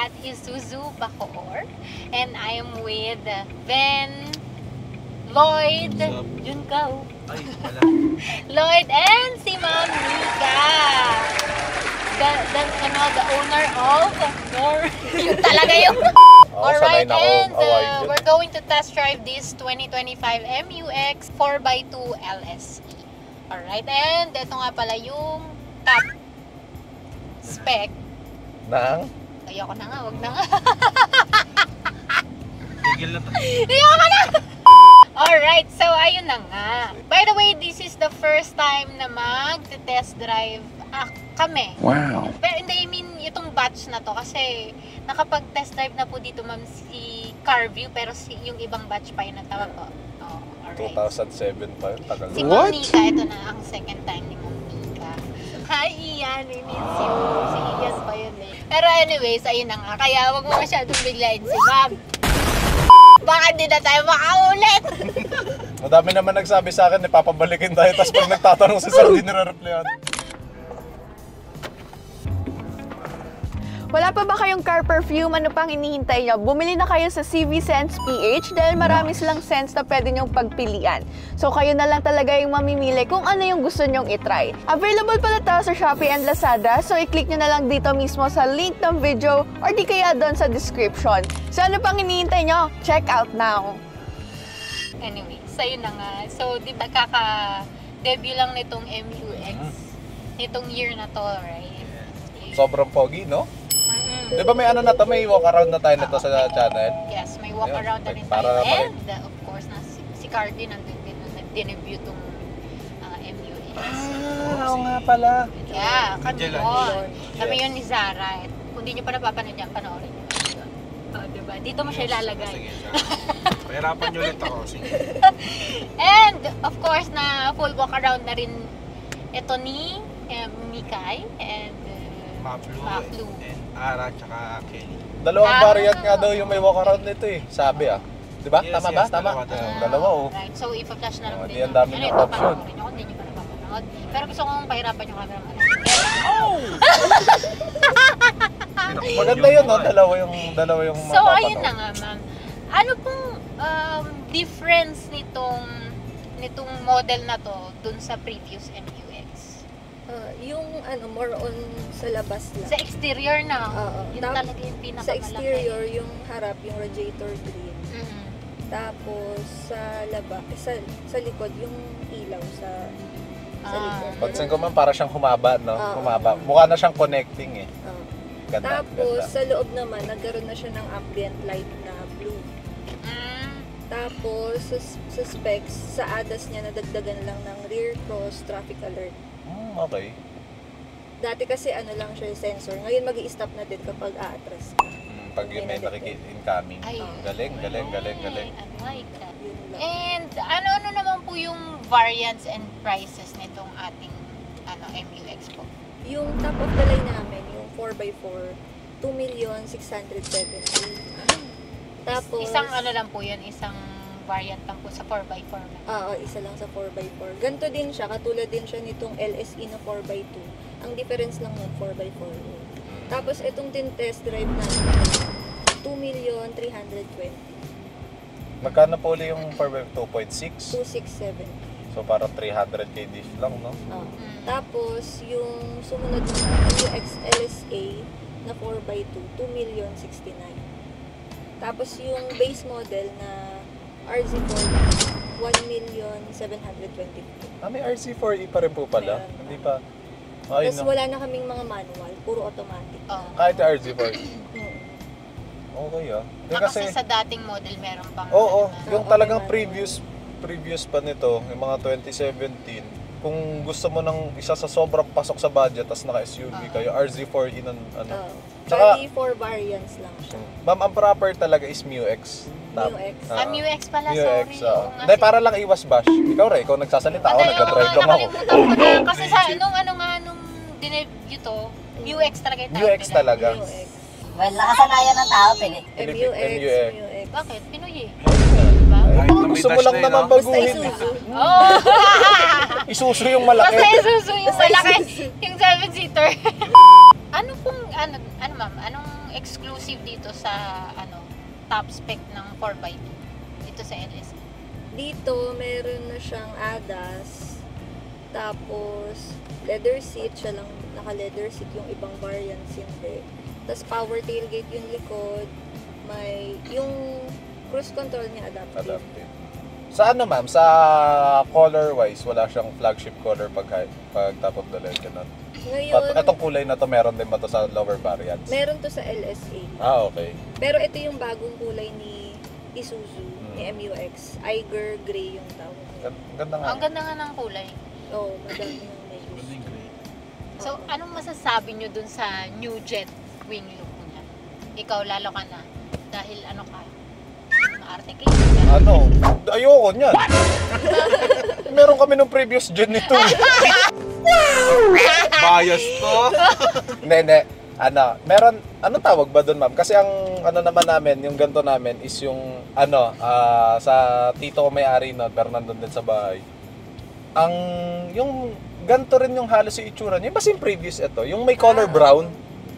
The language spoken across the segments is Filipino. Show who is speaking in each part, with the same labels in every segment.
Speaker 1: at Isuzu Bacoor. And I am with Ben, Lloyd, Junkao, Lloyd, and si Ma'am Nika. The owner of yun talaga yung alright, and we're going to test drive this 2025 MUX 4x2 LSE. Alright, and ito nga pala yung top spec
Speaker 2: ng?
Speaker 1: Ayoko na nga, wag na nga.
Speaker 3: Tigil na to.
Speaker 1: Ayoko na! Alright, so ayun na nga. By the way, this is the first time na mag-test drive kami.
Speaker 2: Wow.
Speaker 1: Pero hindi, I mean, itong batch na to kasi nakapag-test drive na po dito, ma'am, si Carview, pero yung ibang batch pa yun ang tawag ko. Oh, alright.
Speaker 2: 2007 pa yun, tagal.
Speaker 1: Si Ma'am Nika, ito na ang second time ni Ma'am Nika. Hi, Ian, we miss you. Si Ian pa yun eh. Pero anyways, ayun na nga. Kaya wag mo masyadong biglain si Ma'am. Baka hindi na tayo makaulit.
Speaker 2: Madami naman nagsabi sa akin, ipapabalikin tayo, tapos pag nagtatanong si Sir, hindi nire-replyan.
Speaker 4: Wala pa ba kayong car perfume? Ano pang hinihintay nyo? Bumili na kayo sa CV Scents PH dahil marami silang scents na pwede nyong pagpilian. So kayo na lang talaga yung mamimili kung ano yung gusto nyong itry. Available pala to sa Shopee and Lazada, so i-click nyo na lang dito mismo sa link ng video or di kaya doon sa description. So ano pang hinihintay nyo? Check out now!
Speaker 1: Anyway, sa'yo na nga. So, di ba kaka-debut lang nitong MUX nitong year na to, right?
Speaker 2: Sobrang pogi, no? Di ba may ano na to, may walk around na tayo nito sa channel?
Speaker 1: Yes, may walk around na rin
Speaker 2: para
Speaker 1: tayo. And of course, si Cardi nandun din nung nag-debut itong MUX.
Speaker 2: Oo nga pala.
Speaker 1: Yeah, kami
Speaker 3: Magellan.
Speaker 1: yun. Kami yun ni Zara. Kung di nyo pa napapanood yan, panoorin nyo. Diba? Dito mo siya ilalagay.
Speaker 3: Sige, pahirapan nyo ulit ako. Sige.
Speaker 1: And of course, na full walk around na rin ito ni Mikay and
Speaker 3: Maplu, and Ara, tsaka Kelly.
Speaker 2: Dalawang variant nga daw yung may walk around nito eh. Sabi ah. Di ba?
Speaker 3: Yes,
Speaker 2: Tama
Speaker 3: yes,
Speaker 2: ba? Tama. Dalawa oh.
Speaker 1: Right. So, i-flash na lang din.
Speaker 2: Di ang dami ng option.
Speaker 1: Ako, hindi nyo pa napapanood. Pero gusto kong pahirapan yung camera.
Speaker 2: Maganda yun, no? Dalawa yung
Speaker 1: So, ayun na nga, ma'am. Ano pong difference nitong model na to dun sa previous MUX?
Speaker 5: Yung more on sa labas lang.
Speaker 1: Sa exterior na. Yun
Speaker 5: Tap-
Speaker 1: talaga yung pinakamalaki.
Speaker 5: Sa exterior, yung harap, yung radiator green.
Speaker 1: Mm-hmm.
Speaker 5: Tapos sa sa likod, yung ilaw sa likod.
Speaker 2: Pansin ko man, para siyang humaba, no? Humaba. Mukha na siyang connecting eh. Ganda.
Speaker 5: Tapos sa loob naman, nagkaroon na siya ng ambient light na blue. Tapos sa specs, sa ADAS niya, nadagdagan lang ng rear cross traffic alert.
Speaker 2: Okay.
Speaker 5: Dati kasi lang siya sensor. Ngayon mag-i-stop na din kapag aatras ka.
Speaker 2: Pag yun may nakikita-incoming. Galing.
Speaker 1: I like that.
Speaker 5: Yun lang.
Speaker 1: And ano naman po yung variants and prices nitong ating MUX po?
Speaker 5: Yung top of the line namin, yung 4x4, 2,670,000. Tapos,
Speaker 1: Isang lang po yun, isang variant lang po sa 4x4.
Speaker 5: Isa lang sa 4x4. Ganito din siya, katulad din siya nitong LSE na 4x2. Ang difference lang ng 4x4. Tapos itong test drive natin, 2,320,000.
Speaker 2: Magkano po ulit yung 4x2.6?
Speaker 5: 2,670.
Speaker 2: So parang 300k diff lang, no?
Speaker 5: Tapos yung sumunod na MUX LSA na 4x2, 2,069,000. Tapos yung base model na RZ4, 1,720,000.
Speaker 2: May RZ4E pa rin po pala.
Speaker 5: Meron.
Speaker 2: Hindi pa.
Speaker 5: Tapos wala na kaming mga manual, puro automatic.
Speaker 2: Kahit RZ4. Okay ah.
Speaker 1: Kasi sa dating model meron pang
Speaker 2: yung talagang previous pa nito, yung mga 2017, kung gusto mo ng isa sa sobrang pasok sa budget, tas naka-SUV kayo, RZ4E
Speaker 5: Tsaka 4 variants lang siya.
Speaker 2: Ma'am, ang proper talaga is MUX.
Speaker 5: MUX.
Speaker 1: MUX pala,
Speaker 2: MUX,
Speaker 1: sorry.
Speaker 2: Hindi, para lang iwas bash. Ikaw rin, ikaw nagsasalita, ako nagdadrive lang ako.
Speaker 1: Kasi nung dinebut to, MUX talaga yung tawag
Speaker 2: MUX
Speaker 1: nila.
Speaker 2: talaga.
Speaker 6: Well, nakasanayan ng tao, Pili.
Speaker 5: MUX.
Speaker 1: Bakit? Pinoy eh.
Speaker 2: Ay, gusto mo lang naman baguhin. Isuzu yung malaki.
Speaker 1: Basta Isuzu yung malaki. Yung 7-seater. Ano ma'am? Anong exclusive dito sa top spec ng 4x2 dito sa LS?
Speaker 5: Dito, meron na siyang ADAS. Tapos, leather seat. Siya lang naka-leather seat. Yung ibang variants hindi. Tapos, power tailgate yung likod. May, yung cruise control niya adaptive.
Speaker 2: Sa ano ma'am, sa color-wise, wala siyang flagship color pag top of the line, ganun.
Speaker 5: Ngayon,
Speaker 2: Itong kulay na to, meron din ba to sa lower variants?
Speaker 5: meron to sa LSA.
Speaker 2: Okay.
Speaker 5: Pero ito yung bagong kulay ni Isuzu, ni MUX. Eiger gray yung tawag niya.
Speaker 2: Ganda nga.
Speaker 1: Ang ganda nga ng kulay.
Speaker 5: Oo, madami yung may gusto.
Speaker 1: So, anong masasabi nyo dun sa new jet wing look niya? Ikaw, lalo ka na. Dahil ano ka? Maarte kayo.
Speaker 2: Ano? Ayoko niyan. Meron kami nung previous gen nito.
Speaker 3: Bias to.
Speaker 2: Hindi. Ano, meron, anong tawag ba doon, ma'am? Kasi ang ano naman namin, yung ganto namin is yung sa tito ko may-ari nun, pero nandun din sa bahay. Yung ganto rin yung halos yung itsura niya. Yung ba yung previous ito? Yung may color brown?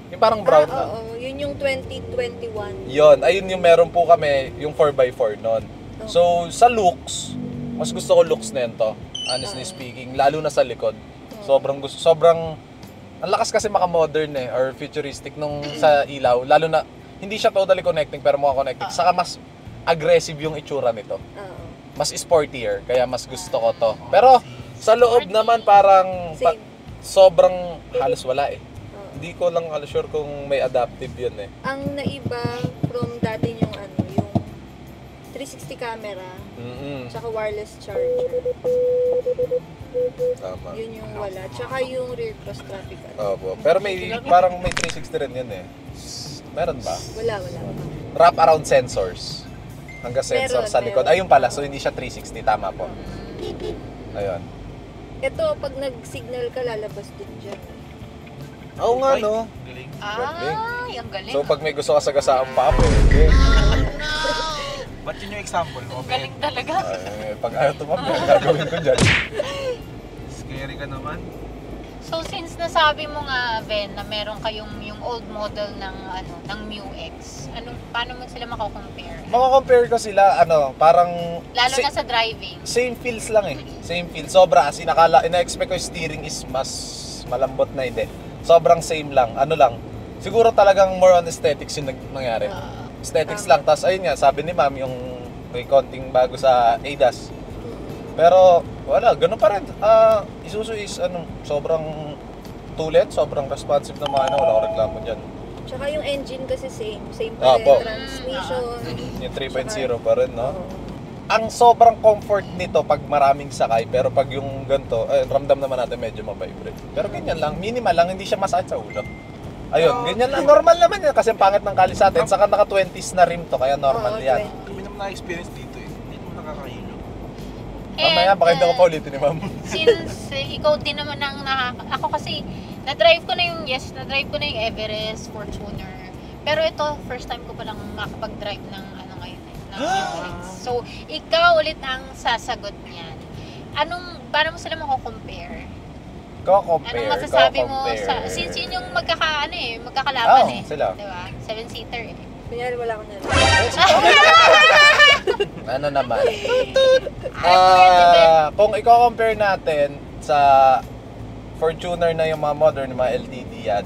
Speaker 2: Yung parang brown na.
Speaker 5: Oo, yun yung 2021.
Speaker 2: Yun, ayun yung meron po kami, yung 4x4 nun. So, sa looks, mas gusto ko looks na yun to, honestly speaking, lalo na sa likod. Sobrang, ang lakas kasi maka-modern or futuristic nung sa ilaw, lalo na, hindi siya totally connecting pero mukha connecting. Saka mas aggressive yung itsura nito. Mas sportier, kaya mas gusto ko to. Pero, sa loob naman parang, sobrang halos wala eh. Hindi ko lang sure kung may adaptive yun eh.
Speaker 5: Ang naiba from dati yung yung 360 camera, tsaka wireless charger.
Speaker 2: Tama.
Speaker 5: Yun yung wala. Tsaka yung rear cross traffic.
Speaker 2: Opo. Pero parang may 360 rin yun eh. Meron ba?
Speaker 5: Wala.
Speaker 2: Wrap around sensors. Hanggang sensor
Speaker 5: Meron,
Speaker 2: sa likod.
Speaker 5: meron.
Speaker 2: Ayun pala, so hindi siya 360. Tama po. Ayun.
Speaker 5: Ito, pag nag-signal ka, lalabas din dyan.
Speaker 2: Oo nga, no?
Speaker 3: Galing.
Speaker 1: Ang galing.
Speaker 2: So, pag may gusto ka sagasaan pa, pwede.
Speaker 3: Ba't yun yung example mo,
Speaker 1: Galing
Speaker 3: Ben?
Speaker 1: talaga.
Speaker 2: Pag ayaw tumampi, ang gagawin ko dyan.
Speaker 3: Scary ka naman.
Speaker 1: So, since nasabi mo nga, Ben, na meron kayong yung old model ng MUX, paano mo sila mako-compare?
Speaker 2: Maka-compare ko sila, parang...
Speaker 1: Lalo na sa driving.
Speaker 2: Same feels lang eh. Same feel. Sobra. As ina-expect ko yung steering is mas malambot na hindi. Sobrang same lang. Ano lang. Siguro talagang more on aesthetics yung nangyari. Aesthetics lang. Tapos ayun nga, sabi ni ma'am, yung may konting bago sa ADAS. Pero wala, ganun pa rin. Isuzu is sobrang tulit, sobrang responsive na makina. Wala akong reklamo dyan.
Speaker 5: Tsaka yung engine kasi same pa rin. Transmission.
Speaker 2: Yung 3.0 pa rin, no? Ang sobrang comfort nito pag maraming sakay, pero pag yung ganito, ramdam naman natin medyo mabibrate. Pero ganyan lang, minimal lang, hindi siya masakit sa ulo. Ayun, ganyan lang. Normal naman yan kasi ang pangit ng kalis natin. Saka naka 20s na rim to, kaya normal yan.
Speaker 3: Hindi naman na-experience dito eh. Hindi naman nakakahilo.
Speaker 2: Mamaya, baka hindi ko pa ulitin ni ma'am.
Speaker 1: Since ikaw din naman ako kasi, na-drive ko na yung Everest, Fortuner. Pero ito, first time ko palang makapag-drive ng MUX. So, ikaw ulit ang sasagot niyan. Paano mo sila mako-compare? Anong masasabi mo sa, since yun yung magkakalaban
Speaker 2: sila.
Speaker 1: Diba? 7-seater eh.
Speaker 5: Kunyari wala akong nalala.
Speaker 2: Ano naman? Kung i-compare natin sa Fortuner na yung mga modern, mga LTD yan,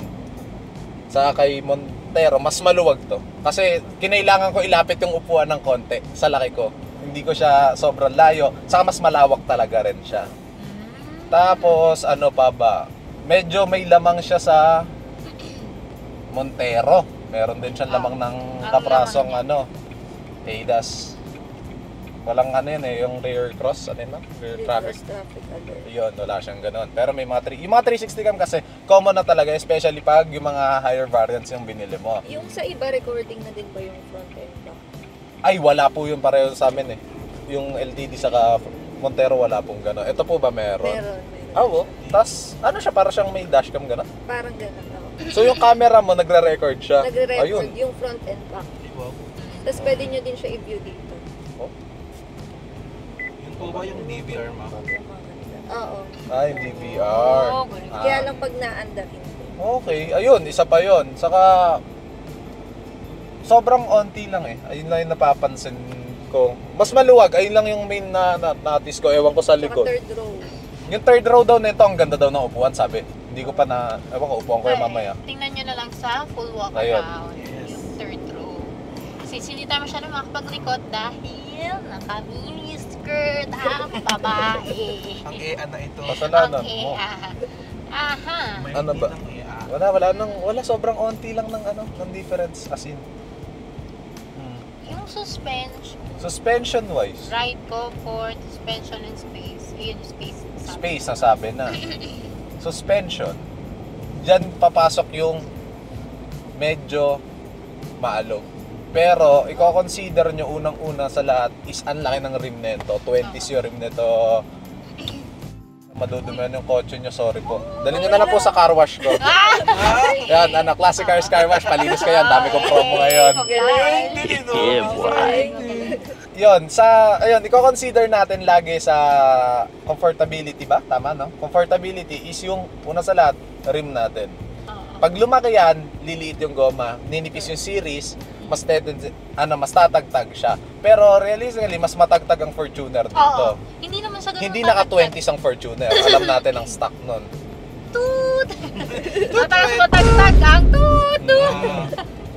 Speaker 2: sa kay Montero, mas maluwag to. Kasi kinailangan ko ilapit yung upuan ng konti sa laki ko. Hindi ko siya sobrang layo. Saka mas malawak talaga rin siya. Tapos, ano pa ba? Medyo may lamang siya sa Montero. Meron din siyang lamang ng kaprasong ADAS. Walang yun eh, yung rear cross, rear traffic. Yun, wala siyang ganun. Pero may yung mga 360 cam kasi, common na talaga, especially pag yung mga higher variants yung binili mo.
Speaker 5: Yung sa iba, recording na din ba yung front and back?
Speaker 2: Ay, wala po yung pareho sa amin eh. Yung LTD saka Montero, wala pong gano'n. Ito po ba meron?
Speaker 5: Meron.
Speaker 2: Oo. Tapos, siyang para siyang may dashcam gano'n?
Speaker 5: Parang gano'n.
Speaker 2: So, yung camera mo, nagre-record siya?
Speaker 5: Nagre-record
Speaker 2: Ayun.
Speaker 5: yung front and back. Tapos pwede nyo din siya i-view dito.
Speaker 3: Yun po ba yung DVR, ma'am?
Speaker 5: Oo.
Speaker 2: Ay, DVR.
Speaker 1: Oh,
Speaker 5: Kaya lang pag naandarin.
Speaker 2: Okay. Ayun, isa pa yun. Saka, sobrang onti lang eh. Ayun lang yung napapansin ko. Mas maluwag, ayun lang yung main na notice ko. Ewan ko sa
Speaker 5: Saka
Speaker 2: likod.
Speaker 5: third row.
Speaker 2: Yung third row daw nito, ang ganda daw ng upuan, sabi. Hindi ko pa na, ewan ko, upuan ko yung mamaya.
Speaker 1: Tingnan nyo na lang sa full walk
Speaker 2: Ayun.
Speaker 1: around. Yung third row. Since hindi tayo masyado makapaglikot dahil naka-mini skirt ang babae.
Speaker 3: Ang EA na ito.
Speaker 2: Kasalanan
Speaker 1: Ang
Speaker 2: mo.
Speaker 1: Aha.
Speaker 3: May
Speaker 2: Ano
Speaker 3: hindi
Speaker 2: ba?
Speaker 3: ng EA.
Speaker 2: Wala, sobrang onti lang ng difference as in.
Speaker 1: Yung
Speaker 2: Suspension wise,
Speaker 1: ride comfort, suspension and space. Ayun yung space.
Speaker 2: space na sabi na. Suspension, diyan papasok yung medyo maalog. Pero, i-consider nyo unang-una sa lahat is ang laki ng rim nito. 20s yung rim nito. Madudumihan yung kotse nyo, sorry po. Dali nyo na lang po sa car wash ko. Yan, Classic Cars Car Wash, palinis ko yan. Dami kong promo ngayon. Yun, ayun, i-consider natin lagi sa comfortability ba? Tama, no? Comfortability is yung, una sa lahat, rim natin. Pag lumaki yan, liliit yung goma, ninipis yung series, mas tatagtag siya. Pero realistically, mas matagtag ang Fortuner dito.
Speaker 1: Oo. Hindi naman siya ganun.
Speaker 2: Hindi naka-20s ang Fortuner. Alam natin ang stock nun.
Speaker 1: Toot! Mataas matagtag ang toot!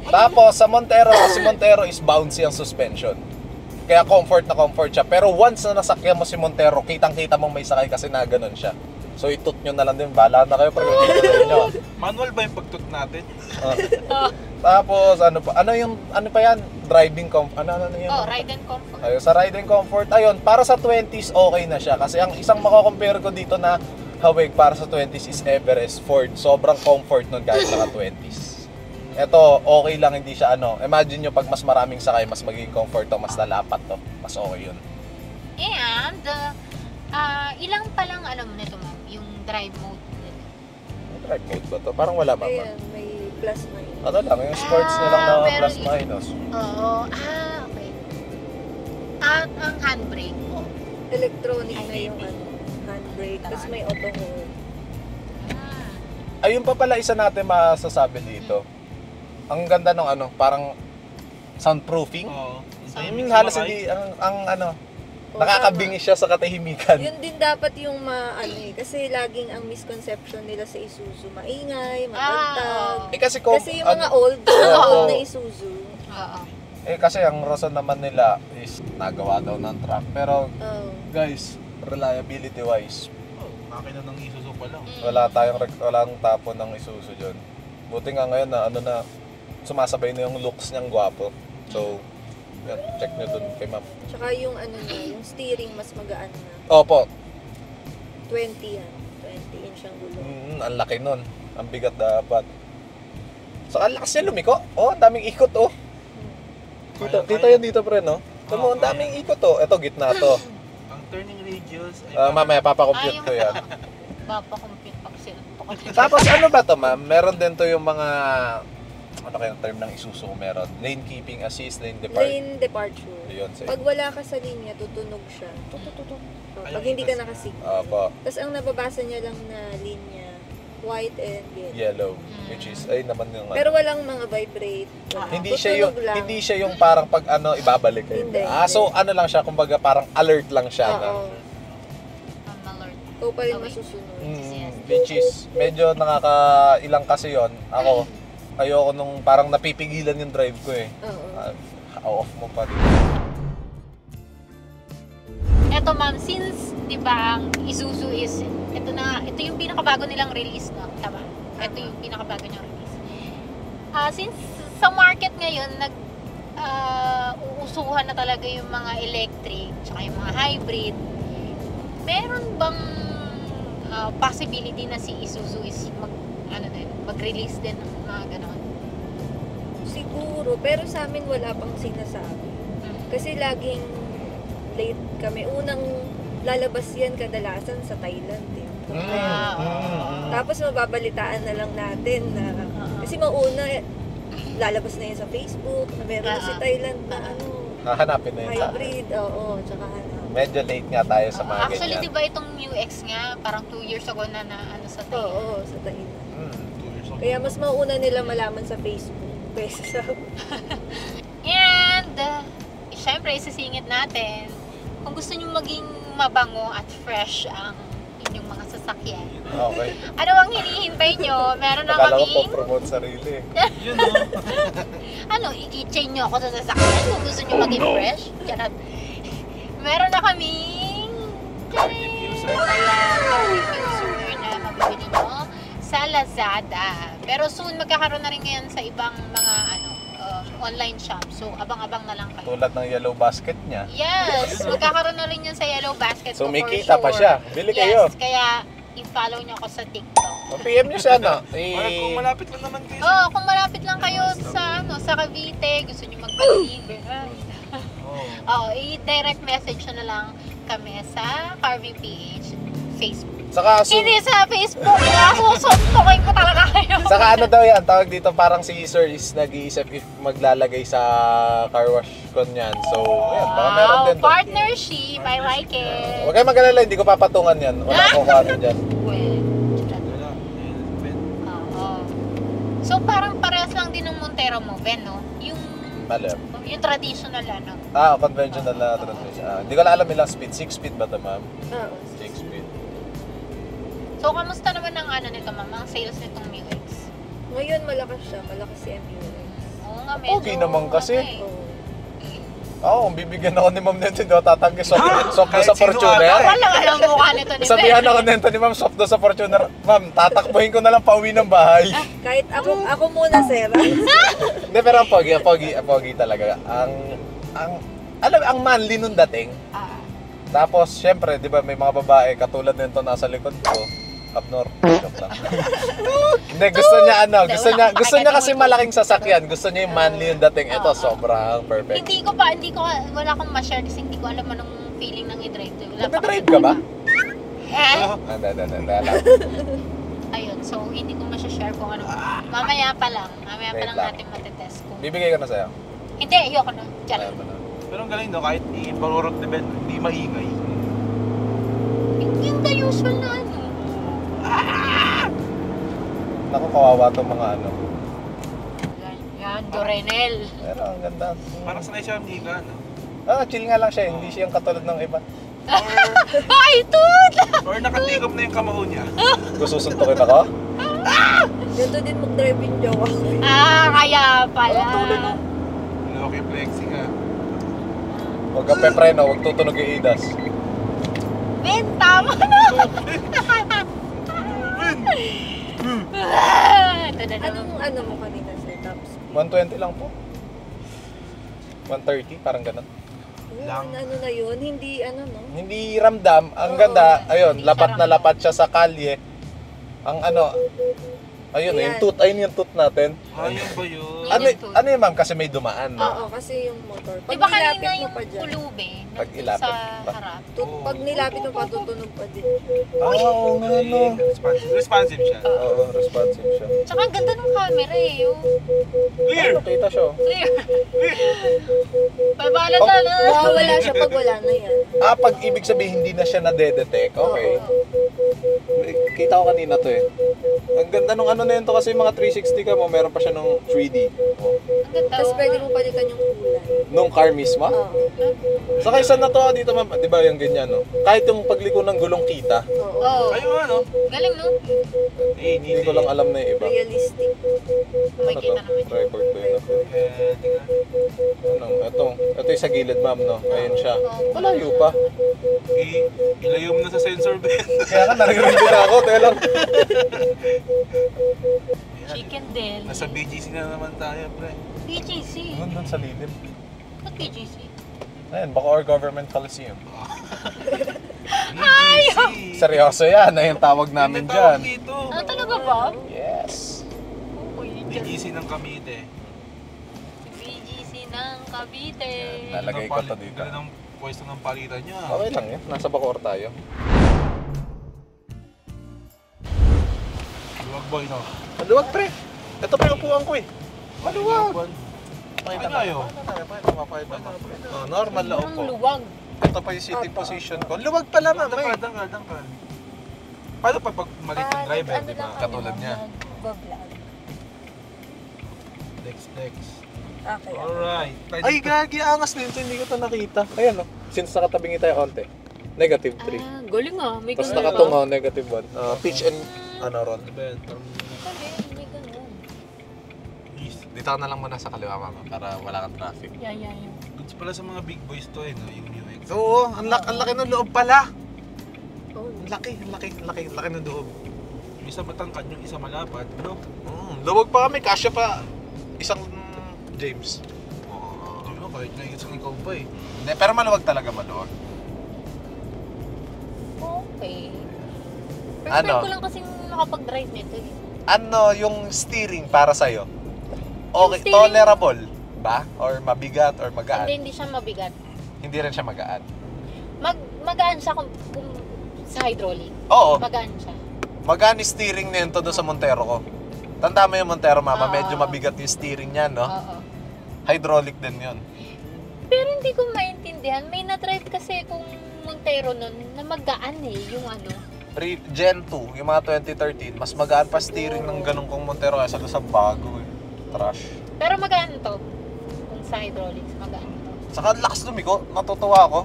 Speaker 2: Tapos, sa Montero, si Montero is bouncy ang suspension. Kaya comfort na comfort siya. Pero once na nasakyan mo si Montero, kitang-kita mong may sakay kasi na ganun siya. So, itut nyo na lang din. Bahala na kayo pag nyo.
Speaker 3: Manual ba yung pagtut natin?
Speaker 2: Tapos, ano pa yan? Driving comfort. Ano yun?
Speaker 1: Oh, ride and comfort.
Speaker 2: Ayun, sa ride and comfort, ayun, para sa 20s, okay na siya. Kasi ang isang mako-compare ko dito na hawig para sa 20s is Everest Ford. Sobrang comfort nun kahit naka 20s. Ito, okay lang, hindi siya imagine nyo pag mas maraming sakay, mas magiging comfort to, mas lalapat to. Mas okay yun.
Speaker 1: And, ilang pa lang alam mo nito, ma'am, yung drive mode nito.
Speaker 2: Drive mode ba to? Parang wala, mama.
Speaker 5: Ayan, may plus minus.
Speaker 2: Ano lang, yung sports nilang na
Speaker 1: meron
Speaker 2: plus minus.
Speaker 1: Oo. Okay. At ang handbrake mo.
Speaker 5: Electronic na yung handbrake. Tapos may auto hold.
Speaker 2: Ayun pa pala isa natin masasabi dito. Ang ganda ng parang soundproofing.
Speaker 3: Oo.
Speaker 2: Halos hindi, nakakabingi siya sa katahimikan.
Speaker 5: Yun din dapat yung kasi laging ang misconception nila sa Isuzu, maingay, matagtag.
Speaker 2: Kasi
Speaker 5: Kasi yung mga old na Isuzu.
Speaker 1: Oo.
Speaker 2: kasi ang rason naman nila is nagawa daw ng truck. Pero guys, reliability wise,
Speaker 3: Makina ng Isuzu pa lang.
Speaker 2: walang tapon ng Isuzu dyan. Buti nga ngayon na sumasabay na yung looks niyang gwapo. So, yan, check nyo dun kay ma'am.
Speaker 5: Tsaka yung yung steering mas magaan na.
Speaker 2: Opo,
Speaker 5: 20 yan. 20 inch ang gulong.
Speaker 2: ang laki nun. Ang bigat dapat. So, ang lakas niya lumiko. Ang daming ikot Kita yan dito pre, no? Tamo, ang daming ikot Ito, gitna to.
Speaker 3: Ang turning radius ay
Speaker 2: Mamaya, papakompute ko yan.
Speaker 1: Papakompute pa kasi.
Speaker 2: Tapos ano ba to, ma'am? Meron din to yung mga kayang term ng Isuzu meron? Lane keeping assist, lane depart.
Speaker 5: Lane departure.
Speaker 2: Yun, sa'yo.
Speaker 5: Pag wala ka sa linya, tutunog siya. Pag hindi ka nakasignal.
Speaker 2: Opo.
Speaker 5: Tapos ang nababasa niya lang na linya, white and yellow.
Speaker 2: Yellow, which is ay naman yung
Speaker 5: Pero walang mga vibrate.
Speaker 2: hindi
Speaker 5: Tutunog lang.
Speaker 2: siya yung parang pag ibabalik kayo.
Speaker 5: Hindi.
Speaker 2: So lang siya, kumbaga parang alert lang siya.
Speaker 5: Oo.
Speaker 1: Malord.
Speaker 5: Ikaw pa rin masusunod.
Speaker 2: Which is medyo nakakailang kasi yon. Ako ayoko nung parang napipigilan yung drive ko
Speaker 5: Oo.
Speaker 2: Off mo pa rin.
Speaker 1: Eto ma'am, since 'di ba ang Isuzu is ito yung pinakabago nilang release, no? Tama. Ito yung pinakabago nilang release. Since sa market ngayon uusuhan na talaga yung mga electric tsaka yung mga hybrid, meron bang possibility na si Isuzu is mag-release din ng mga ganon?
Speaker 5: Siguro, pero sa amin wala pang sinasabi. Kasi laging late kami. Unang lalabas yan kadalasan sa Thailand Tapos mababalitaan na lang natin na kasi mauna lalabas na yan sa Facebook na meron na si Thailand na
Speaker 2: Hahanapin na yun sa
Speaker 5: hybrid, tsaka
Speaker 2: medyo late nga tayo sa mga
Speaker 1: Actually,
Speaker 2: ganyan.
Speaker 1: di ba itong UX nga, parang 2 years ago na sa Thailand?
Speaker 5: Oo, sa Thailand.
Speaker 3: 2 years old.
Speaker 5: Kaya mas mauna nila malaman sa Facebook kaysa sa
Speaker 1: syempre, isisingit natin. Kung gusto nyo maging mabango at fresh ang inyong mga sasakyan.
Speaker 2: Okay.
Speaker 1: Ano ang hinihintay nyo? Meron na
Speaker 2: Akala ko
Speaker 1: kaming...
Speaker 2: promote sarili.
Speaker 3: Yun o.
Speaker 1: Ano, i-chain nyo ako sa sasakyan kung gusto nyo maging fresh? Charot. Meron na kaming...
Speaker 3: Diffuser.
Speaker 1: Diffuser na mabibili nyo sa Lazada. Pero soon, magkakaroon na rin ngayon sa ibang mga online shop. So, abang-abang na lang kayo.
Speaker 2: Tulad ng yellow basket niya.
Speaker 1: Yes! Magkakaroon na rin yan sa Yellow Basket
Speaker 2: So,
Speaker 1: ko
Speaker 2: may
Speaker 1: for
Speaker 2: kita pa
Speaker 1: sure.
Speaker 2: siya. Bili kayo.
Speaker 1: Yes, kaya i-follow nyo ako sa TikTok.
Speaker 2: PM nyo siya, no?
Speaker 3: Or kung malapit lang naman kayo.
Speaker 1: Oh, kung malapit lang kayo sa Cavite, gusto nyo magpa-deliver.
Speaker 3: Oh.
Speaker 1: I-direct message na lang kami sa Carving PH Facebook.
Speaker 2: Saka,
Speaker 1: Hindi sa Facebook, susuntukin ko talaga kayo.
Speaker 2: saka ano daw yan, tawag dito parang si Sir is nag-iisip if maglalagay sa car wash kon yan. So, ayan, baka meron din doon.
Speaker 1: Partnership, I like it.
Speaker 2: Huwag kayo mag-alala, hindi ko papatungan yan. Wala akong ano dyan.
Speaker 1: Well,
Speaker 3: Wala. Ayun,
Speaker 1: oo. So, parang parehas lang din ng Montero mo, Ben, no? Yung traditional, ano?
Speaker 2: Conventional na transmission. Hindi ko lang alam ilang speed. 6 speed ba ito, ma'am?
Speaker 5: Oo.
Speaker 2: 6 speed.
Speaker 1: So, kamusta naman ang ano nito, ma'am? Ang sales nitong MUX?
Speaker 5: Ngayon malakas siya, malakas si MUX.
Speaker 1: Oo nga, medyo...
Speaker 2: Pogi naman kasi.
Speaker 1: ano eh.
Speaker 5: Oo.
Speaker 2: Oo, bibigyan ako ni ma'am nito. Hindi ako tatanggi. Soft doon
Speaker 3: Kahit
Speaker 2: sa
Speaker 3: sino
Speaker 2: Fortuner.
Speaker 3: ata.
Speaker 1: Wala ka lang mukha nito ni Ben.
Speaker 2: Sabihan ako nito ni ma'am, soft doon sa Fortuner. Ma'am, tatakbuhin ko na lang pauwi ng bahay.
Speaker 5: Kahit ako muna, sir.
Speaker 2: Hindi, pero ang pogi talaga. Ang manly nung dating.
Speaker 1: Ah,
Speaker 2: Tapos, syempre, di ba, may mga babae, katulad nito nasa likod ko. Abnor. Joke lang. Hindi, gusto niya gusto niya kasi malaking sasakyan. Gusto niya yung manly yung dating. Ito, sobrang perfect.
Speaker 1: wala akong ma-share kasi hindi ko alam anong feeling ng i-drive to. Wala pa
Speaker 2: Nag-drive ka ba?
Speaker 1: Eh?
Speaker 2: Hindi.
Speaker 1: Ayun, so hindi ko ma-share kung ano. Mamaya pa lang
Speaker 2: Wait lang.
Speaker 1: natin matetest kung...
Speaker 2: Bibigay ko na sa'yo.
Speaker 1: Hindi, ayoko na. Diyan.
Speaker 2: Ayan mo na.
Speaker 3: Pero ang galing no, kahit i-parurot ni Ben, hindi maingay.
Speaker 1: Yung the usual na ano.
Speaker 2: Naku, kawawa itong mga ano.
Speaker 1: Yan, Dorenel.
Speaker 2: Pero ang ganda.
Speaker 3: Parang sanay siya amiga, no?
Speaker 2: Chill nga lang siya. Hindi siya yung katulad ng iba.
Speaker 1: Ay, tut!
Speaker 3: Or nakatikop na yung kamao niya.
Speaker 2: Gusto susuntukin ako?
Speaker 5: Ganito din mag-drive yung jowa ko.
Speaker 1: Kaya pala.
Speaker 3: Loki flexing ha.
Speaker 2: Huwag kang pepreno, huwag tutunog yung idas.
Speaker 1: Ben, tama na!
Speaker 5: Anong ano mo kanina, sir? Top speed?
Speaker 2: 120 lang po. 130, parang ganun.
Speaker 3: Lang.
Speaker 5: Ano na yun? Hindi ano, no?
Speaker 2: Hindi ramdam. Ang ganda, ayun,
Speaker 1: Hindi
Speaker 2: lapat
Speaker 1: siya
Speaker 2: na
Speaker 1: ramdam.
Speaker 2: lapat siya sa kalye. Ang ano, ayun,
Speaker 5: Ayan.
Speaker 2: ayun yung toot natin.
Speaker 3: Ayun ba yun?
Speaker 2: Ano yun ma'am, kasi may dumaan, no?
Speaker 5: Oo, kasi yung motor. Pag
Speaker 1: Di ba kanina
Speaker 5: nilapit mo
Speaker 1: yung
Speaker 5: pa dyan,
Speaker 1: pulube?
Speaker 2: Pag
Speaker 1: nandun
Speaker 2: ilapit
Speaker 1: sa
Speaker 2: pa.
Speaker 1: harap.
Speaker 5: pag nilapit mo pa, tutunog pa din.
Speaker 2: Oo, nga, no.
Speaker 3: Responsive siya.
Speaker 2: Oo, responsive siya.
Speaker 1: Tsaka ang ganda ng camera eh. Yung
Speaker 3: Clear!
Speaker 2: Kita siya.
Speaker 1: clear. Babala
Speaker 2: Oh.
Speaker 1: na.
Speaker 5: Mawawala siya pag wala na yan.
Speaker 2: Pag ibig sabihin hindi na siya na-detect, okay. Kita ko kanina to eh. Ang ganda nung ano na yun to kasi yung mga 360 ka mo, meron pa siya nung 3D. Oh.
Speaker 1: Ang ganda.
Speaker 5: Tapos pwede mo palitan yung kulay.
Speaker 2: Nung car mismo?
Speaker 5: Oo.
Speaker 2: Saka isa na to dito ma'am, di ba yung ganyan no? Kahit yung pagliko ng gulong kita,
Speaker 5: Oo.
Speaker 1: Oh,
Speaker 3: Ayun ano?
Speaker 1: galing no?
Speaker 2: hindi ko lang alam na yung iba.
Speaker 5: Realistic.
Speaker 1: May
Speaker 2: Ano to?
Speaker 1: kita naman yun.
Speaker 2: Record ko yun. Ito yung sa gilid ma'am no? Ayun siya. Malayo pa.
Speaker 3: Ilayo mo na sa sensor, Ben.
Speaker 2: Kaya ka narinig din ako, teka lang.
Speaker 1: Chicken deli.
Speaker 3: Nasa BGC na naman tayo, pre.
Speaker 1: BGC.
Speaker 2: Doon sa lilim.
Speaker 1: Ba't BGC?
Speaker 2: Ayun, Bacoor Government Coliseum.
Speaker 3: BGC!
Speaker 2: Seryoso yan, ayun tawag namin
Speaker 3: Yung tawag
Speaker 2: dyan.
Speaker 3: dito.
Speaker 1: Ano talaga ba?
Speaker 2: Yes.
Speaker 1: Uy,
Speaker 3: BGC ng Cavite.
Speaker 1: BGC ng Cavite.
Speaker 2: Lalagay ko to dito.
Speaker 3: Ganda ng pwesto ng palitan niya.
Speaker 2: Okay lang yun, nasa Bacoor tayo.
Speaker 3: Luwag boy, no?
Speaker 2: Maluwag pre. Ito pa yung upuan ko eh. Maluwag.
Speaker 3: Ano ayo?
Speaker 2: Normal na
Speaker 1: Ang
Speaker 2: upo.
Speaker 1: luwag.
Speaker 2: Ito pa yung sitting position ko. Luwag pala ma'am eh.
Speaker 3: Dangkal. Paano pag maliit yung driver, di ba?
Speaker 2: Katulad niya.
Speaker 1: Nag-vlog.
Speaker 3: Dex.
Speaker 5: Okay.
Speaker 3: Alright.
Speaker 2: Ay, gagi, angas nito. Hindi ko ito nakita. Ayan, no? Since nakatabingi tayo konti. Negative 3.
Speaker 1: Ah, galing ah. May
Speaker 2: Tapos
Speaker 1: ganun ba?
Speaker 2: nakatungo, negative 1. Pitch and, ron.
Speaker 1: Galing, may ganun.
Speaker 2: Dito ka na lang muna sa kaliwa, mama, para wala kang traffic.
Speaker 1: Yeah.
Speaker 3: Goods pala sa mga big boys to no? Yung UX.
Speaker 2: Oo, ang laki ng loob pala.
Speaker 5: Oh.
Speaker 2: Ang laki ng loob.
Speaker 3: Isa matangkad yung isa malapad, no?
Speaker 2: Luwag pa kami, kasya pa isang James.
Speaker 3: Di ba? Kahit na isang ikaw pa eh.
Speaker 2: Hindi, pero maluwag talaga, maluwag.
Speaker 1: Okay. First
Speaker 2: Ano?
Speaker 1: time ko lang kasing nakapag-drive nito eh.
Speaker 2: Ano yung steering para sa'yo? Okay,
Speaker 1: steering-
Speaker 2: tolerable ba? Or mabigat or magaan?
Speaker 1: Hindi siya mabigat.
Speaker 2: Hindi rin siya magaan.
Speaker 1: Magaan siya kung sa hydraulic.
Speaker 2: Oo,
Speaker 1: Magaan siya.
Speaker 2: magaan yung steering nito doon sa Montero ko. Tanda mo yung Montero, mama,
Speaker 1: Oo.
Speaker 2: medyo mabigat yung steering niya, no?
Speaker 1: Oo.
Speaker 2: Hydraulic din yun.
Speaker 1: Pero hindi ko maintindihan. May na-drive kasi kung Montero nun na magaan eh. Yung ano.
Speaker 2: Gen 2, yung mga 2013, mas magaan pa steering ng ganun kong Montero kaysa doon sa bago eh. Trash.
Speaker 1: Pero magaan to. Kung sa hydraulics, magaan to.
Speaker 2: Saka ang lakas lumiko, natutuwa ako.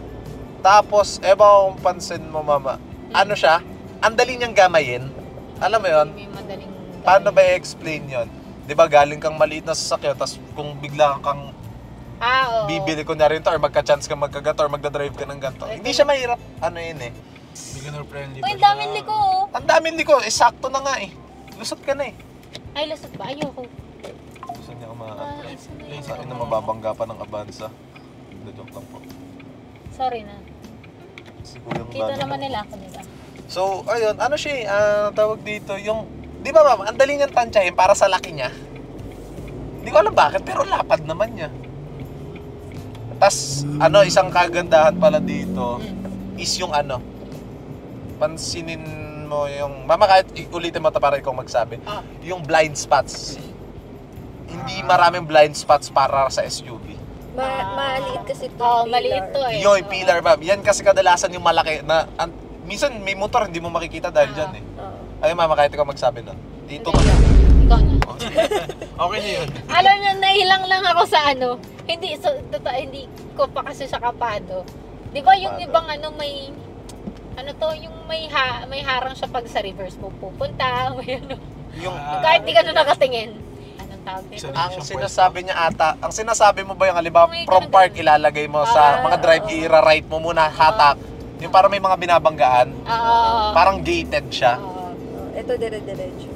Speaker 2: Tapos, kung pansin mo, mama, ano siya? Ang dali niyang gamayin. Alam mo yun?
Speaker 1: May madaling
Speaker 2: Paano ba i-explain yon? Di ba galing kang maliit na sasakyan, tapos kung bigla kang
Speaker 1: oo.
Speaker 2: bibili ko na rin to, or magka-chance ka magkaganto, or magdadrive ka ng ganito. Hindi siya mahirap, ano yun eh.
Speaker 3: Beginner friendly
Speaker 1: Uy, ang daming liko oh.
Speaker 2: Ang daming liko, sakto na nga eh. Lusot ka na eh.
Speaker 1: Ay, lusot ba? Ayoko.
Speaker 2: Gusto niya
Speaker 1: Ah, isa na yun.
Speaker 2: Sa akin na mababangga pa ng Avanza. Joke lang po.
Speaker 1: Sorry na.
Speaker 2: Siguro yung
Speaker 1: Kita naman nila ako nila.
Speaker 2: So, ayun, ano siya eh, tawag dito, yung, di ba ma'am, ang dali niyang tansyahin para sa laki niya. Hindi ko alam bakit, pero lapad naman niya. Tas, isang kagandahan pala dito is yung pansinin mo yung, mama kahit ulitin mo ito para ikaw magsabi, yung blind spots. Hindi maraming blind spots para sa SUV.
Speaker 5: Maliit kasi ito.
Speaker 1: Oo, maliit to eh.
Speaker 2: Yoy, pillar ma'am, yan kasi kadalasan yung malaki na, minsan may motor hindi mo makikita dahil dyan eh. Ayun mama, kahit ikaw magsabi nun. Dito ka.
Speaker 1: Ikaw na.
Speaker 3: Okay na yun.
Speaker 1: Alam niyo, nahilang lang ako sa hindi ko pa kasi siya kapado. Di ba yung ibang may, yung may harang siya pag sa reverse mo pupunta, may
Speaker 2: Yung,
Speaker 1: kahit di ka na nakatingin. Anong tawag nito?
Speaker 2: ang sinasabi niya ata, ang sinasabi mo ba yung halimbawa
Speaker 1: May
Speaker 2: from
Speaker 1: ganun,
Speaker 2: park
Speaker 1: ganun.
Speaker 2: ilalagay mo sa mga drive, i-right mo muna, hatak. Yung parang may mga binabanggaan, parang gated siya.
Speaker 5: Ito dire-diretso.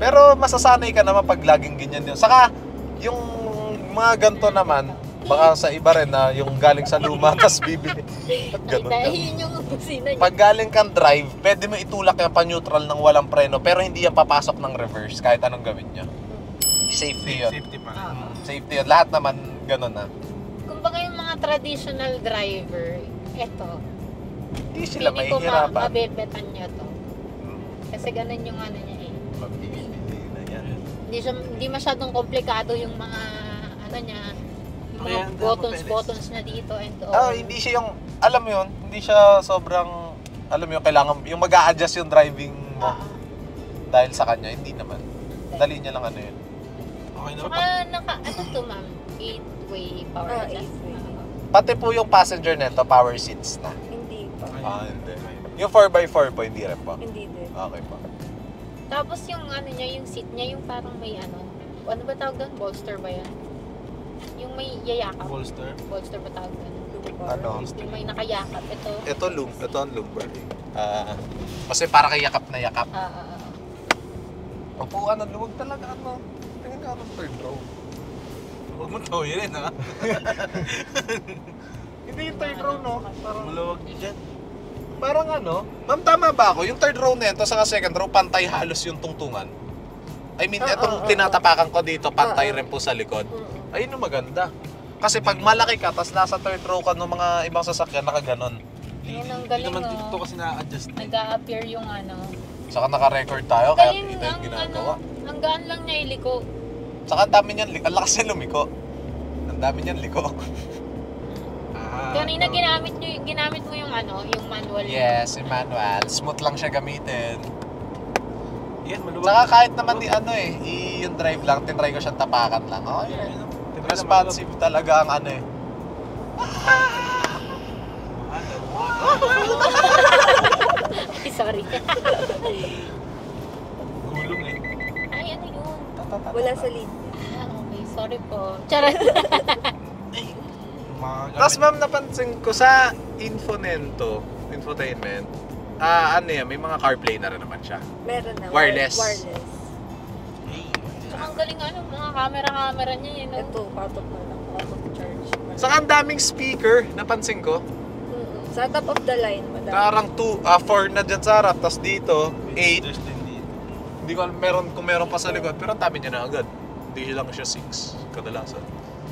Speaker 2: Pero masasanay ka naman pag laging ganyan yun. Saka, yung mga ganito naman, baka sa iba rin na yung galing sa luma, tas bibili. At ganun ka.
Speaker 1: Dahil yung busina niya.
Speaker 2: Pag galing kang drive, pwede mo itulak yung pa-neutral ng walang preno, pero hindi yan papasok ng reverse kahit anong gawin nyo. Safety yun.
Speaker 3: Safety pa.
Speaker 2: Safety yun. Lahat naman ganun na.
Speaker 1: Kumbaga yung mga traditional driver, eto,
Speaker 2: Hindi sila
Speaker 1: hindi ko
Speaker 2: mahihirapan.
Speaker 1: mabebetan nyo to. Kasi ganun yung niya eh. Hindi masyadong komplikado yung mga niya, yung mga buttons na dito and all.
Speaker 2: Hindi siya yung, alam mo yun, hindi siya sobrang, alam mo yun, kailangan, yung mag-a-adjust yung driving mo dahil sa kanya, hindi naman. Dali niya lang yun.
Speaker 3: Okay na
Speaker 1: Saka to ma'am, 8-way power adjust.
Speaker 2: Pati po yung passenger nito, power seats na.
Speaker 5: Hindi pa.
Speaker 2: Hindi. Yung 4x4 po, hindi rin po.
Speaker 5: Hindi din.
Speaker 2: Okay po.
Speaker 1: Tapos yung niya, yung seat niya, yung parang may ano ba tawag doon? Bolster ba yan? Yung may yayakap.
Speaker 3: Bolster.
Speaker 1: Bolster ba tawag doon? Yung may nakayakap.
Speaker 2: Ito ang lumbar. Kasi para kay yakap na yakap. Upuan ang luwag talaga tingin ka ng third row.
Speaker 3: Huwag mo tawin ha.
Speaker 2: Hindi yung third row, no? Parang,
Speaker 3: Malawag dyan.
Speaker 2: parang ma'am, tama ba ako? Yung third row na ito, sa second row, pantay halos yung tungtungan. I mean, itong tinatapakan ko dito, pantay rin po sa likod. Ayun yung maganda. Kasi pag malaki ka, tas nasa third row ka ng mga ibang sasakyan, nakaganon.
Speaker 1: Yun ang
Speaker 3: Hindi
Speaker 1: galing
Speaker 3: naman dito kasi na-adjust.
Speaker 1: nag-a-appear yung
Speaker 2: Saka naka-record tayo, kaya
Speaker 1: galing
Speaker 2: ito yung ginagawa.
Speaker 1: ang gaan lang niya iliko.
Speaker 2: Saka ang dami niyan, ang lakas niya lumiko. Ang dami niyan liko.
Speaker 1: Kanina ginamit mo yung yung manual.
Speaker 2: Yes, yung manual. Smooth lang siya gamitin.
Speaker 3: Yan, maluwag.
Speaker 2: Saka kahit naman yung drive lang, tinry ko siyang tapakan lang. Okay. responsive talaga ang ano eh.
Speaker 1: Ay, sorry.
Speaker 3: Gulong eh.
Speaker 1: Ay, ano yun?
Speaker 5: Wala sa lead.
Speaker 1: Okay, sorry po. Charot.
Speaker 2: Tapos ma'am, napansin ko sa infotainment, ano yan, may mga CarPlay na rin naman siya.
Speaker 5: Meron na.
Speaker 2: Wireless.
Speaker 5: Wireless.
Speaker 1: Tsaka ang galing mga camera niya yun.
Speaker 5: Ito, patok na lang. Patok charge.
Speaker 2: Saka ang daming speaker, napansin ko.
Speaker 5: Sa top of the line, madami.
Speaker 2: Parang 4 na dyan sa harap, tapos dito, 8.
Speaker 3: There's din dito.
Speaker 2: Hindi ko alam kung meron pa sa likod, pero ang dami niya na agad. Hindi lang siya 6 kadalasan.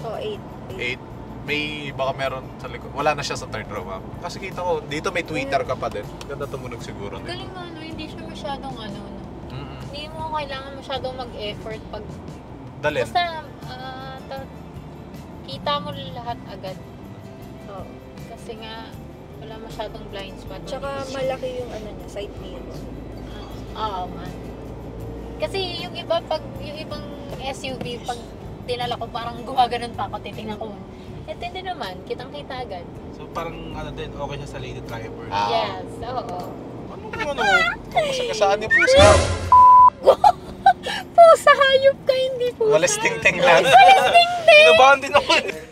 Speaker 5: Oh, 8.
Speaker 2: 8. May baka meron sa likod. Wala na siya sa third row, ma'am. Kasi kita ko, dito may Twitter ka pa din. Ganda tumunog siguro.
Speaker 1: Ang galing hindi siya masyadong no.
Speaker 2: Mm-mm.
Speaker 1: Hindi mo kailangan masyadong mag-effort pag...
Speaker 2: Dalhin.
Speaker 1: Basta, kita mo lahat agad.
Speaker 5: Oh.
Speaker 1: Kasi nga, wala masyadong blind spot.
Speaker 5: Tsaka malaki yung niya, side mirror.
Speaker 1: Oo, man. Kasi yung ibang SUV, pag tinala ko, parang gumaganon pa ako, titingnan ko. Ito hindi naman, kitang-kita agad.
Speaker 3: So parang din, okay siya sa lady driver.
Speaker 1: Yes, oo.
Speaker 3: Ano?
Speaker 2: Masagasaan yung pusa.
Speaker 1: Pusa, hayop ka, hindi pusa.
Speaker 2: Walis ting-ting lang.
Speaker 3: Kinabahan din ako eh.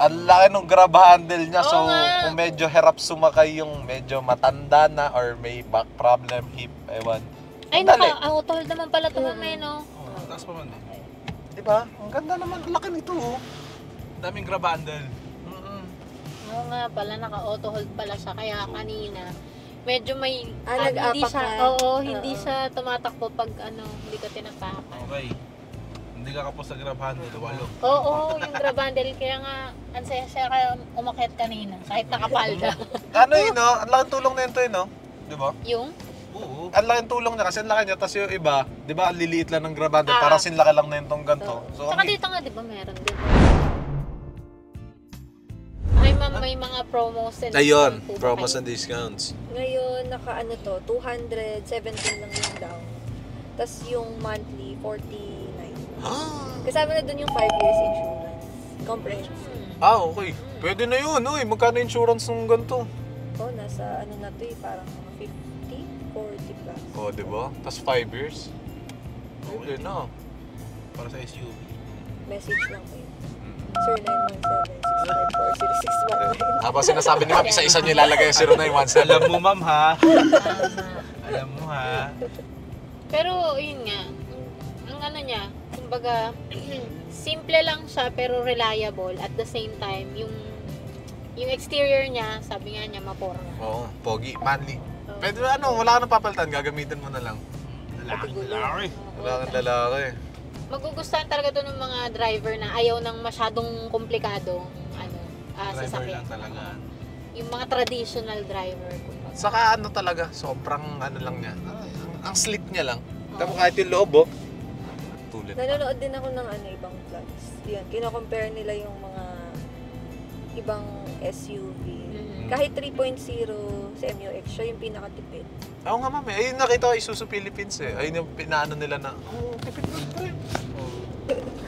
Speaker 2: Ang laki nung grab handle niya, so
Speaker 1: Oo nga.
Speaker 2: kung medyo hirap sumakay yung medyo matanda na or may back problem, hip, ewan.
Speaker 1: Ay,
Speaker 2: Dali.
Speaker 1: naka-auto-hold naman pala ito, no?
Speaker 3: Oh, taas pa man eh.
Speaker 2: Diba? Ang ganda naman, ang laki nito oh.
Speaker 3: Daming grab handle.
Speaker 1: Oo nga pala, naka-auto-hold pala siya. Kaya kanina, medyo may...
Speaker 5: nag-apa
Speaker 1: hindi siya,
Speaker 5: ka?
Speaker 1: hindi siya tumatakbo pag hindi ka tinapakan.
Speaker 3: Okay. Hindi ka kapos sa grab handle, walo.
Speaker 1: Oo, yung grab handle. Kaya nga, ang saya-saya kaya umakyat kanina. Kahit nakapalda.
Speaker 2: Ano yun no? Ang laking tulong na ito no? Diba?
Speaker 1: Yung?
Speaker 3: Oo.
Speaker 2: Ang laking tulong niya kasi ang laki niya, tapos yung iba, di ba, ang liliit lang ng grab handle,
Speaker 1: Ah.
Speaker 2: parang sinlaki lang na yung ganito. So,
Speaker 1: Saka dito nga, di ba, meron din. Ay, ma'am, may mga promos and
Speaker 2: ayun,
Speaker 1: discount po ba
Speaker 2: promos
Speaker 1: kayo?
Speaker 2: and discounts.
Speaker 5: Ngayon, 217 lang yung down. Tapos yung monthly, 49. Kasama na dun yung 5 years insurance. Comprehensive.
Speaker 2: Okay. Pwede na yun, uy. Magkano insurance ng ganito?
Speaker 5: Oh, nasa na to parang mga 50, 40 plus.
Speaker 2: Oh, di ba? Tapos 5 years. Pwede na.
Speaker 3: Para sa SUV.
Speaker 5: Message lang kayo. Sir, 917-654-0619.
Speaker 2: Habang sinasabi ni ma'am, isa-isa niyo ilalagay yung 0917.
Speaker 3: Alam mo ma'am ha.
Speaker 1: Tama.
Speaker 3: Alam mo ha.
Speaker 1: Pero, yun nga, ang niya, kumbaga, simple lang siya pero reliable. At the same time, yung exterior niya, sabi nga niya, maporma.
Speaker 2: Oo, pogi, manly. Pwede ba wala ka nang papalitan, gagamitin mo na lang.
Speaker 3: Lalaki.
Speaker 2: Wala kang lalaki.
Speaker 1: Magugustuhan talaga to ng mga driver na ayaw ng masyadong komplikadong
Speaker 3: Driver
Speaker 1: sasakyan.
Speaker 3: lang talaga.
Speaker 1: Yung mga traditional driver. Kumbaga.
Speaker 2: Saka talaga, sobrang lang niya. Ang sleek niya lang. Tapos kahit yung loob, tulad.
Speaker 5: Nanonood din ako ng ibang vlogs. Yun, kino-compare nila yung mga ibang SUV. Kahit 3.0 sa MUX, siya yung pinakatipid.
Speaker 2: Oo nga ma'am, ayun nakita ko Isuzu Philippines eh. Ayun yung pinaano nila na, tipid lang pa rin.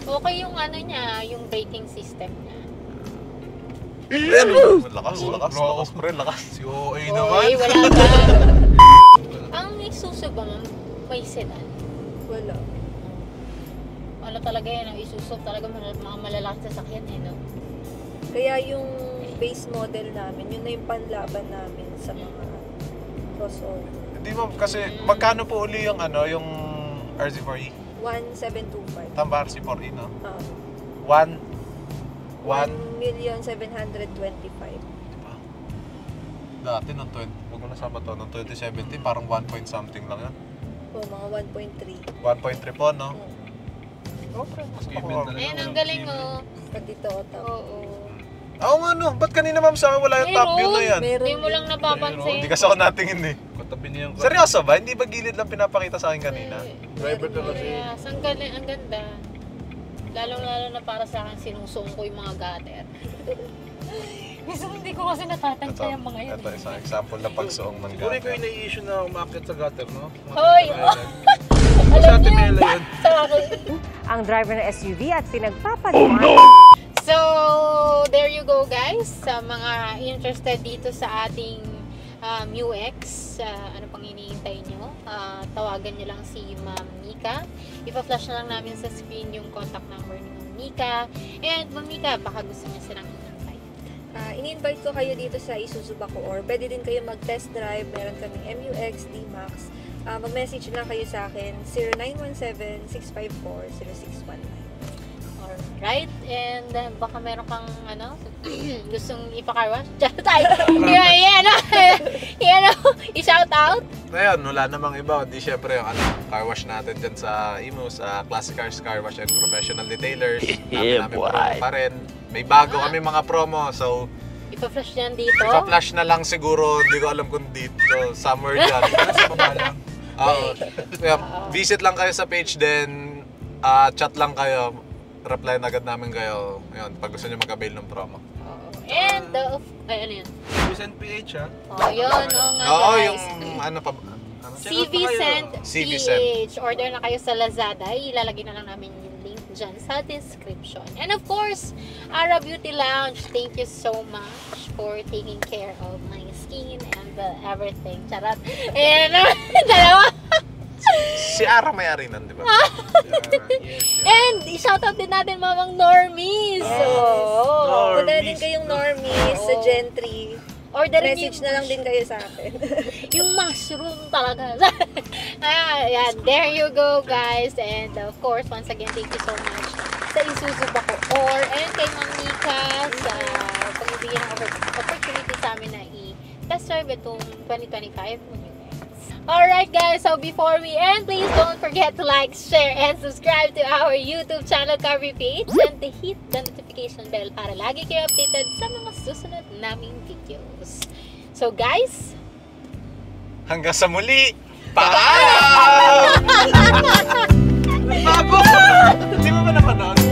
Speaker 1: Okay yung niya, yung braking system niya.
Speaker 2: Lakas, pre, lakas.
Speaker 3: Si OA naman.
Speaker 1: Oy, wala ka. Ang Isuzu ba, ma'am, may sedan?
Speaker 5: Wala.
Speaker 1: Ano talaga yan, ang Isuzu talaga mga malalaking sasakyan no?
Speaker 5: Kaya yung base model namin, yun na yung panlaban namin sa mga crossover.
Speaker 2: Hindi ma'am, kasi magkano po uli yung yung RZ4E?
Speaker 5: 1,725.
Speaker 2: Tamba RZ4E, no? 1,725.
Speaker 5: 1,725,000.
Speaker 2: Dati nung 20, huwag mo nasama to, nung 2017, parang 1 point something lang yan.
Speaker 5: O, mga 1.3.
Speaker 2: 1.3 po, no? Okay, mas
Speaker 3: Given
Speaker 2: makuha.
Speaker 3: talaga.
Speaker 1: Ayun, ang galing
Speaker 5: Pag dito,
Speaker 1: Oo.
Speaker 2: Oo nga no, ba't kanina ma'am sa akin wala yung top view na yan?
Speaker 5: Meron.
Speaker 1: Hindi mo lang napapansin.
Speaker 2: Hindi kasi ako natingin eh.
Speaker 3: Katabi niya yung
Speaker 2: Seryoso ba? Hindi ba gilid lang pinapakita sa akin kanina?
Speaker 3: driver na kasi.
Speaker 1: Yes, ang galing, ang ganda. Lalong-lalo na para sa akin, sinusong ko yung mga gutter. Minsan hindi ko kasi natatansya yung mga yun.
Speaker 2: Ito isang example na pagsuong ng
Speaker 3: Siguro ko
Speaker 2: gutter.
Speaker 3: yung nai-issue na umakit sa gutter, no?
Speaker 1: Hoy!
Speaker 3: Sa Ate Mela yun.
Speaker 1: Sa akin.
Speaker 7: Ang driver ng SUV at pinagpapaliwan.
Speaker 1: So, there you go guys. Sa mga interested dito sa ating UX, ano pang hinihintay nyo? Tawagan nyo lang si Ma'am Mika. Ipa-flash na lang namin sa screen yung contact number ni Ma'am Mika. And Ma'am Mika, baka gusto niya silang i-invite.
Speaker 5: In-invite ko kayo dito sa Isuzu Bacoor. Pwede din kayo mag-test drive. Meron kaming MUX, D-Max. Mag-message lang kayo sa akin, 0917-654-0619.
Speaker 1: Alright, and baka meron kang gustong ipakarwash? Yan, i-shout out?
Speaker 2: Ngayon, wala namang iba. Di syempre yung car wash natin dyan sa Imus, Classic Cars Car Wash and Professional Detailers. Namin promo pa rin. May bago kami mga promo, so
Speaker 1: ipa-flash yan dito?
Speaker 2: ipa-flash na lang siguro, hindi ko alam kung dito, somewhere dyan. Sa baba lang. Visit lang kayo sa page din, chat lang kayo, reply na agad namin kayo ngayon pag gusto nyo mag-avail ng promo.
Speaker 1: And ano yun?
Speaker 3: Vicent PH ha?
Speaker 1: Yun,
Speaker 2: yung
Speaker 1: CV Send PH. Order na kayo sa Lazada. Ilalagay na lang namin yung link dyan sa description. And of course, Ara Beauty Lounge, thank you so much for taking care of my skin and everything. Charot. And dalawa.
Speaker 2: Si Ara may-ari nun, di ba?
Speaker 3: Yes.
Speaker 1: And i-shoutout din natin mamang Normies.
Speaker 5: Punta din kayong Normies sa Gentry.
Speaker 1: Orderin
Speaker 5: Message na lang din kayo sa akin.
Speaker 1: Yung mushroom talaga. Yeah, there you go guys. And of course, once again, thank you so much sa Isuzu Bacoor and kay Ma'am Mika sa pagbibigyan ng opportunity sa amin na i-test drive itong 2025 UX. Alright guys, so before we end, please don't forget to like, share, and subscribe to our YouTube channel, Carby Page, and to hit the notification bell para lagi kayo updated sa mga susunod naming videos. So guys,
Speaker 2: hanggang sa muli! Paalam! Bago! Di mo ba napanood?